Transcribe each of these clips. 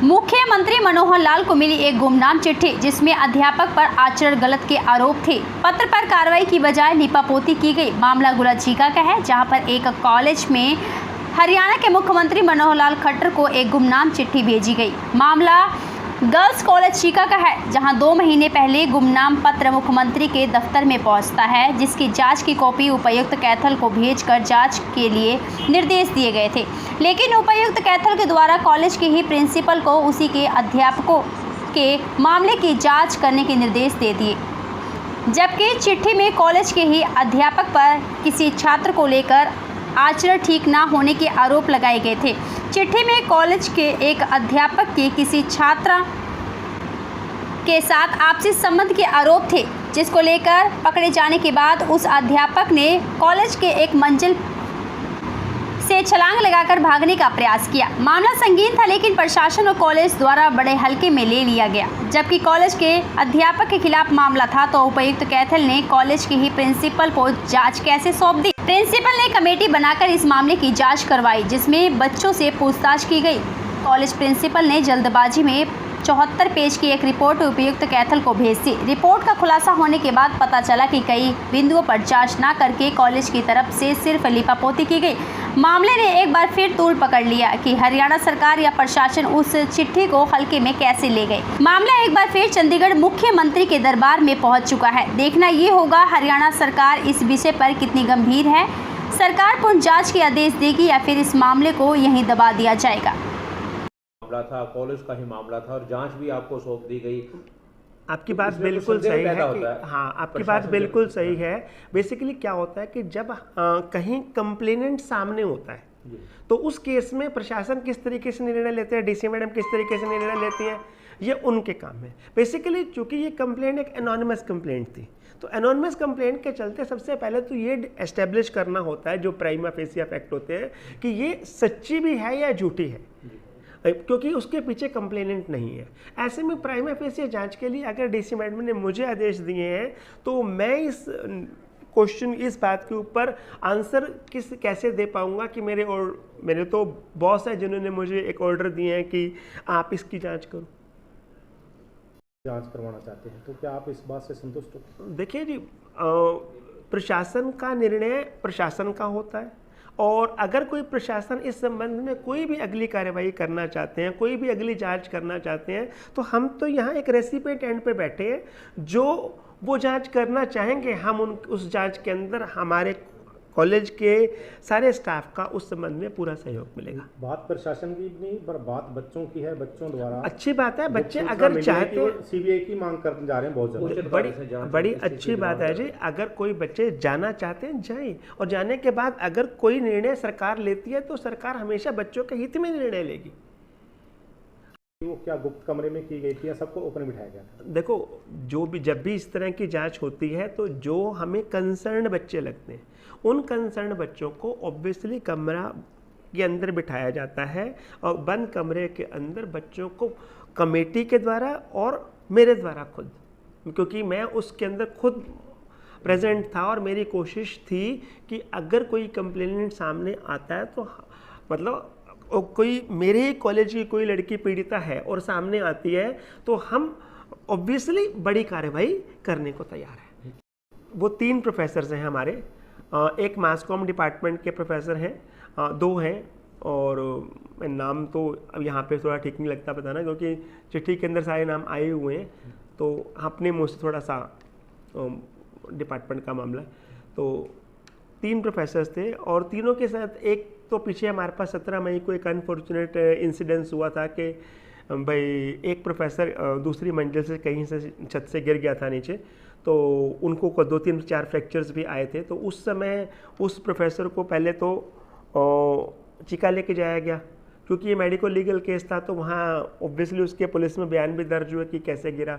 मुख्यमंत्री मनोहर लाल को मिली एक गुमनाम चिट्ठी जिसमें अध्यापक पर आचरण गलत के आरोप थे। पत्र पर कार्रवाई की बजाय लीपापोती की गई। मामला गुलाचीका का है, जहां पर एक कॉलेज में हरियाणा के मुख्यमंत्री मनोहर लाल खट्टर को एक गुमनाम चिट्ठी भेजी गई। मामला गर्ल्स कॉलेज चीका का है, जहां 2 महीने पहले गुमनाम पत्र मुख्यमंत्री के दफ्तर में पहुंचता है, जिसकी जांच की कॉपी उपायुक्त कैथल को भेजकर जांच के लिए निर्देश दिए गए थे। लेकिन उपायुक्त कैथल के द्वारा कॉलेज के ही प्रिंसिपल को उसी के अध्यापकों के मामले की जांच करने के निर्देश दे दिए, जबकि चिट्ठी में कॉलेज के ही अध्यापक पर किसी छात्र को लेकर आचरण ठीक ना होने के आरोप लगाए गए थे। चिट्ठी में कॉलेज के एक अध्यापक के किसी छात्र के साथ आपसी संबंध के आरोप थे, जिसको लेकर पकड़े जाने के बाद उस अध्यापक ने कॉलेज के एक मंजिल से छलांग लगाकर भागने का प्रयास किया। मामला संगीन था, लेकिन प्रशासन और कॉलेज द्वारा बड़े हल्के में ले लिया गया। जबकि कॉलेज के अध्यापक के खिलाफ मामला था, तो उपायुक्त कैथल ने कॉलेज के ही प्रिंसिपल को जांच कैसे सौंप दी। प्रिंसिपल ने कमेटी बनाकर इस मामले की जांच करवाई, जिसमें बच्चों से पूछताछ की गई। कॉलेज प्रिंसिपल ने जल्दबाजी में 74 पेज की एक रिपोर्ट उपायुक्त कैथल को भेज दी। रिपोर्ट का खुलासा होने के बाद पता चला कि कई बिंदुओं पर जांच न करके कॉलेज की तरफ से सिर्फ लीपापोती की गई। मामले ने एक बार फिर तूल पकड़ लिया कि हरियाणा सरकार या प्रशासन उस चिट्ठी को हल्के में कैसे ले गए। मामला एक बार फिर चंडीगढ़ मुख्यमंत्री के दरबार में पहुंच चुका है। देखना ये होगा हरियाणा सरकार इस विषय पर कितनी गंभीर है। सरकार पूर्ण जाँच के आदेश देगी या फिर इस मामले को यहीं दबा दिया जाएगा। मामला था, कॉलेज का ही मामला था और जांच भी आपको सौंप दी गई। आपकी बात बिल्कुल सही है कि हाँ, आपकी बात बिल्कुल सही है। बेसिकली क्या होता है कि जब कहीं कंप्लेनेंट सामने होता है तो उस केस में प्रशासन किस तरीके से निर्णय लेते हैं, डीसी मैडम किस तरीके से निर्णय लेती हैं, ये उनके काम है। बेसिकली चूंकि ये कंप्लेंट एक एनोनिमस कंप्लेंट थी, तो एनोनिमस कंप्लेंट के चलते सबसे पहले तो ये एस्टेब्लिश करना होता है, जो प्राइमा फेसिया फैक्ट होते हैं, कि ये सच्ची भी है या झूठी है, क्योंकि उसके पीछे कंप्लेनेंट नहीं है। ऐसे में प्राइमा फेसिया जांच के लिए अगर डीसी मैडम ने मुझे आदेश दिए हैं, तो मैं इस क्वेश्चन, इस बात के ऊपर आंसर कैसे दे पाऊंगा कि मेरे तो बॉस है जिन्होंने मुझे एक ऑर्डर दिए हैं कि आप इसकी जांच करो, जांच करवाना चाहते हैं। तो क्या आप इस बात से संतुष्ट हो? देखिए जी, प्रशासन का निर्णय प्रशासन का होता है, और अगर कोई प्रशासन इस संबंध में कोई भी अगली कार्रवाई करना चाहते हैं, कोई भी अगली जांच करना चाहते हैं, तो हम तो यहाँ एक रेसिपिएंट एंड पे बैठे हैं। जो वो जांच करना चाहेंगे, हम उस जांच के अंदर हमारे कॉलेज के सारे स्टाफ का उस संबंध में पूरा सहयोग मिलेगा। बात प्रशासन की नहीं, पर बात बच्चों की है। बच्चों द्वारा अच्छी बात है, बच्चे अगर चाहते हैं, सीबीआई की मांग करने जा रहे हैं बहुत ज्यादा, बड़ी अच्छी बात है जी। अगर कोई बच्चे जाना चाहते हैं जाएं, और जाने के बाद अगर कोई निर्णय सरकार लेती है तो सरकार हमेशा बच्चों के हित में निर्णय लेगी। वो क्या गुप्त कमरे में की गई थी या सबको ओपन बिठाया गया था? देखो, जब भी इस तरह की जांच होती है, तो जो हमें कंसर्न बच्चे लगते हैं, उन कंसर्न बच्चों को ऑब्वियसली कमरा के अंदर बिठाया जाता है, और बंद कमरे के अंदर बच्चों को कमेटी के द्वारा और मेरे द्वारा खुद, क्योंकि मैं उसके अंदर खुद प्रेजेंट था, और मेरी कोशिश थी कि अगर कोई कंप्लेनेंट सामने आता है, तो मतलब कोई मेरे ही कॉलेज की कोई लड़की पीड़िता है और सामने आती है, तो हम ऑब्वियसली बड़ी कार्रवाई करने को तैयार हैं। वो 3 प्रोफेसर हैं हमारे, एक मास कॉम डिपार्टमेंट के प्रोफेसर हैं, 2 हैं, और नाम तो अब यहाँ पे थोड़ा ठीक नहीं लगता बताना, क्योंकि चिट्ठी के अंदर सारे नाम आए हुए हैं, तो अपने मुँह से थोड़ा सा डिपार्टमेंट का मामला। तो 3 प्रोफेसर्स थे, और तीनों के साथ एक तो पीछे हमारे पास 17 मई को एक अनफॉर्चुनेट इंसिडेंस हुआ था कि भाई एक प्रोफेसर दूसरी मंजिल से कहीं से छत से गिर गया था नीचे, तो उनको 2-3-4 फ्रैक्चर्स भी आए थे। तो उस समय उस प्रोफेसर को पहले तो चिका लेके जाया गया, क्योंकि ये मेडिको लीगल केस था, तो वहाँ ऑब्वियसली उसके पुलिस में बयान भी दर्ज हुआ कि कैसे गिरा।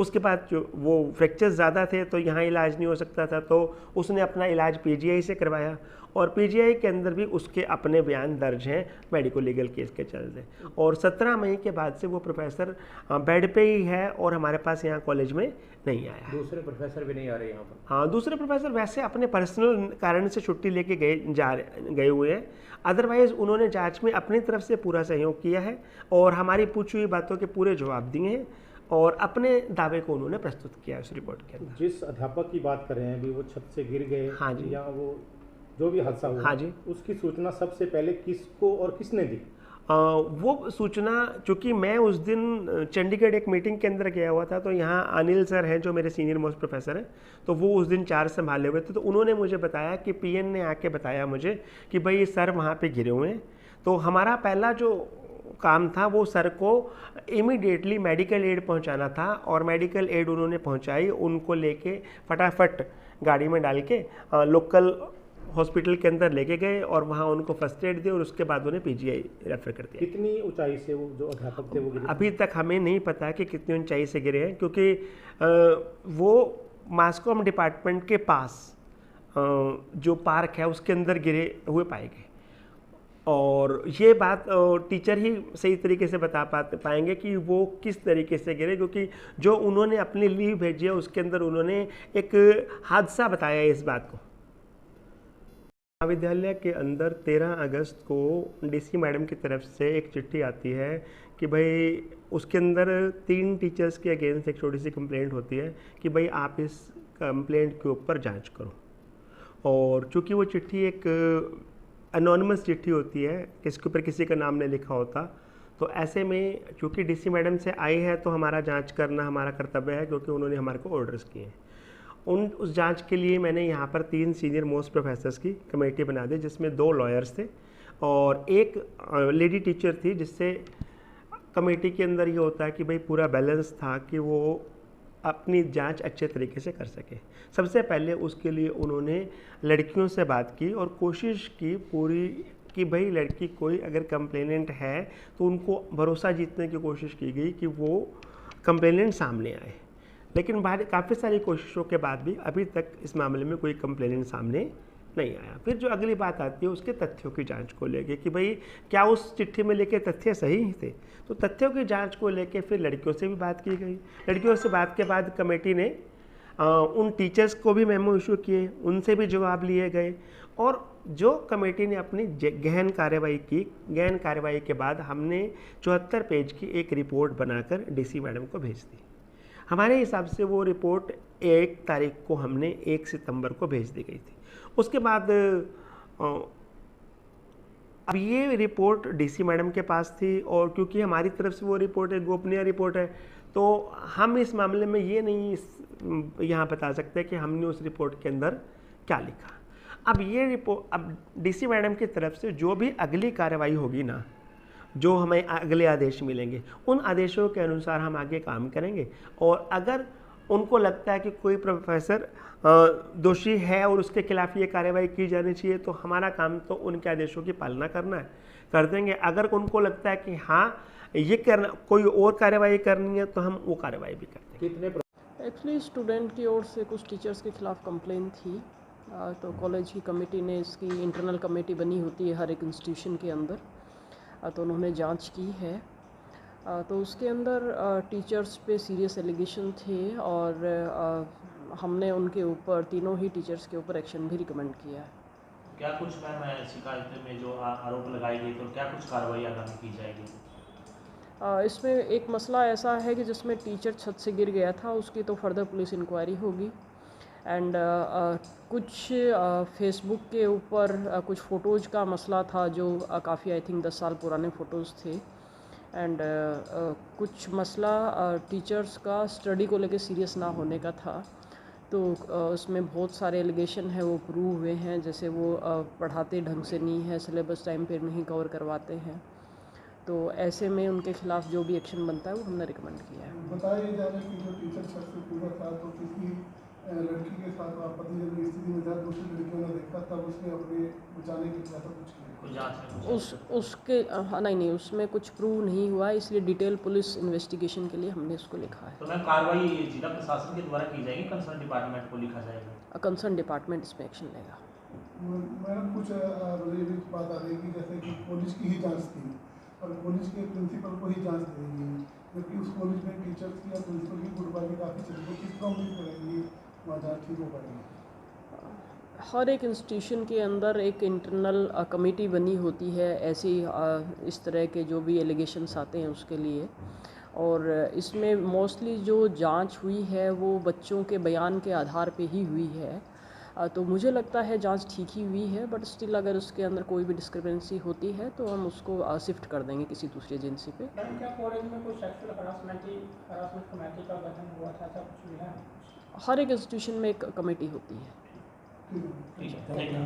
उसके बाद जो वो फ्रैक्चर्स ज़्यादा थे तो यहाँ इलाज नहीं हो सकता था, तो उसने अपना इलाज पीजीआई से करवाया और पीजीआई के अंदर भी उसके अपने बयान दर्ज हैं मेडिको लीगल केस के चलते। और 17 मई के बाद से वो प्रोफेसर बेड पे ही है और हमारे पास यहाँ कॉलेज में नहीं आया है। दूसरे प्रोफेसर भी नहीं आ रहे यहाँ पर? हाँ, दूसरे प्रोफेसर वैसे अपने पर्सनल कारण से छुट्टी लेके गए हुए हैं, अदरवाइज़ उन्होंने जांच में अपनी तरफ से पूरा सहयोग किया है और हमारी पूछी हुई बातों के पूरे जवाब दिए हैं और अपने दावे को उन्होंने प्रस्तुत किया है उस रिपोर्ट के अंदर। जिस अध्यापक की बात कर रहे हैं अभी, वो छत से गिर गए, हाँ जी, या वो जो भी हादसा हुआ, हाँ जी, उसकी सूचना सबसे पहले किसको और किसने दी? वो सूचना, चूँकि मैं उस दिन चंडीगढ़ एक मीटिंग के अंदर गया हुआ था, तो यहाँ अनिल सर हैं जो मेरे सीनियर मोस्ट प्रोफेसर हैं, तो वो उस दिन चार्ज संभाले हुए थे, तो उन्होंने मुझे बताया कि पीएन ने आके बताया मुझे कि भाई सर वहाँ पे गिरे हुए हैं। तो हमारा पहला जो काम था वो सर को इमीडिएटली मेडिकल एड पहुंचाना था और मेडिकल एड उन्होंने पहुंचाई, उनको लेके फटाफट गाड़ी में डाल के लोकल हॉस्पिटल के अंदर लेके गए और वहाँ उनको फर्स्ट एड दिया और उसके बाद उन्हें पीजीआई रेफर कर दिया। कितनी ऊंचाई से वो जो अध्यापक थे वो गिरे? अभी तक हमें नहीं पता कि कितनी ऊंचाई से गिरे हैं, क्योंकि वो मास-कॉम डिपार्टमेंट के पास जो पार्क है उसके अंदर गिरे हुए पाए गए और ये बात टीचर ही सही तरीके से बता पाएंगे कि वो किस तरीके से गिरे, क्योंकि जो उन्होंने अपनी लीव भेजी है उसके अंदर उन्होंने एक हादसा बताया है इस बात को। महाविद्यालय के अंदर 13 अगस्त को डीसी मैडम की तरफ से एक चिट्ठी आती है कि भाई उसके अंदर 3 टीचर्स के अगेंस्ट एक छोटी सी कंप्लेंट होती है कि भाई आप इस कंप्लेंट के ऊपर जांच करो। और चूँकि वो चिट्ठी एक अनोनिमस चिट्ठी होती है, इसके ऊपर किसी का नाम नहीं लिखा होता, तो ऐसे में चूँकि डीसी मैडम से आई है तो हमारा जांच करना हमारा कर्तव्य है, क्योंकि उन्होंने हमारे को ऑर्डर्स किए हैं। उस जांच के लिए मैंने यहाँ पर 3 सीनियर मोस्ट प्रोफेसर्स की कमेटी बना दी, जिसमें 2 लॉयर्स थे और एक लेडी टीचर थी, जिससे कमेटी के अंदर ये होता है कि भाई पूरा बैलेंस था कि वो अपनी जांच अच्छे तरीके से कर सके। सबसे पहले उसके लिए उन्होंने लड़कियों से बात की और कोशिश की पूरी कि भाई लड़की कोई अगर कंप्लेनेंट है तो उनको भरोसा जीतने की कोशिश की गई कि वो कंप्लेनेंट सामने आए, लेकिन बाद काफ़ी सारी कोशिशों के बाद भी अभी तक इस मामले में कोई कंप्लेनेंट सामने नहीं आया। फिर जो अगली बात आती है उसके तथ्यों की जांच को लेके कि भाई क्या उस चिट्ठी में लेके तथ्य सही थे, तो तथ्यों की जांच को लेके फिर लड़कियों से भी बात की गई। लड़कियों से बात के बाद कमेटी ने उन टीचर्स को भी मेमो इशू किए, उनसे भी जवाब लिए गए और जो कमेटी ने अपनी गहन कार्रवाई की, गहन कार्रवाई के बाद हमने 74 पेज की एक रिपोर्ट बनाकर डीसी मैडम को भेज दी। हमारे हिसाब से वो रिपोर्ट 1 तारीख को हमने 1 सितंबर को भेज दी गई थी। उसके बाद अब ये रिपोर्ट डीसी मैडम के पास थी और क्योंकि हमारी तरफ से वो रिपोर्ट एक गोपनीय रिपोर्ट है, तो हम इस मामले में ये नहीं यहाँ बता सकते कि हमने उस रिपोर्ट के अंदर क्या लिखा। अब ये रिपोर्ट, अब डीसी मैडम की तरफ से जो भी अगली कार्रवाई होगी ना, जो हमें अगले आदेश मिलेंगे, उन आदेशों के अनुसार हम आगे काम करेंगे और अगर उनको लगता है कि कोई प्रोफेसर दोषी है और उसके खिलाफ ये कार्रवाई की जानी चाहिए, तो हमारा काम तो उनके आदेशों की पालना करना है, कर देंगे। अगर उनको लगता है कि हाँ ये करना, कोई और कार्रवाई करनी है, तो हम वो कार्रवाई भी कर देंगे। एक्चुअली स्टूडेंट की ओर से कुछ टीचर्स के खिलाफ कंप्लेन थी, तो कॉलेज की कमेटी ने, इसकी इंटरनल कमेटी बनी होती है हर एक इंस्टीट्यूशन के अंदर, तो उन्होंने जांच की है। तो उसके अंदर टीचर्स पे सीरियस एलिगेशन थे और हमने उनके ऊपर, तीनों ही टीचर्स के ऊपर एक्शन भी रिकमेंड किया है। क्या कुछ मैम शिकायत में जो आरोप लगाई गई, तो क्या कुछ कार्रवाई आगामी की जाएगी? इसमें एक मसला ऐसा है कि जिसमें टीचर छत से गिर गया था, उसकी तो फर्दर पुलिस इंक्वायरी होगी एंड कुछ फेसबुक के ऊपर कुछ फ़ोटोज़ का मसला था जो काफ़ी आई थिंक 10 साल पुराने फ़ोटोज़ थे एंड कुछ मसला टीचर्स का स्टडी को लेके सीरियस ना होने का था। तो उसमें बहुत सारे एलिगेशन है वो प्रूव हुए हैं, जैसे वो पढ़ाते ढंग से नहीं है, सिलेबस टाइम पे नहीं कवर करवाते हैं, तो ऐसे में उनके खिलाफ जो भी एक्शन बनता है वो हमने रिकमेंड किया है। बताया जा रहा है कि जो टीचर छत से कूदा था तो किसी लड़की के साथ आपत्तिजनक स्थिति में जब दूसरी लड़कियों ने देखा तब उसने अपने बचाने के लिए कुछ किया। कोई जांच में कुछ उसके नहीं उसमें कुछ प्रूव नहीं हुआ है, इसलिए डिटेल पुलिस इन्वेस्टिगेशन के लिए हमने उसको लिखा है। तो मैम कार्रवाई जिला प्रशासन के द्वारा की जाएगी, कंसर्न डिपार्टमेंट को लिखा जाएगा? कंसर्न डिपार्टमेंट इसमें एक्शन लेगा। मैडम कुछ रिलेटेड बात आ रही है कि जैसे कि कॉलेज की ही जांच थी और कॉलेज के प्रिंसिपल को ही जांच दी गई, जबकि उस कॉलेज में टीचर्स की या प्रिंसिपल की गुटबाजी काफ़ी चली, तो किस तरह उम्मीद करेंगे वहाँ जाँच ठीक हो पाएगी? हर एक इंस्टीट्यूशन के अंदर एक इंटरनल कमेटी बनी होती है ऐसी इस तरह के जो भी एलिगेशंस आते हैं उसके लिए, और इसमें मोस्टली जो जांच हुई है वो बच्चों के बयान के आधार पे ही हुई है। तो मुझे लगता है जांच ठीक ही हुई है, बट स्टिल अगर उसके अंदर कोई भी डिस्क्रिपेंसी होती है तो हम उसको शिफ्ट कर देंगे किसी दूसरी एजेंसी पे। मैडम क्या कॉलेज में कोई सेक्सुअल हरासमेंट कमेटी का गठन हुआ था, ऐसा कुछ मिला है? हर एक इंस्टीट्यूशन में एक कमेटी होती है। ठीक है। ठीक है, थैंक यू।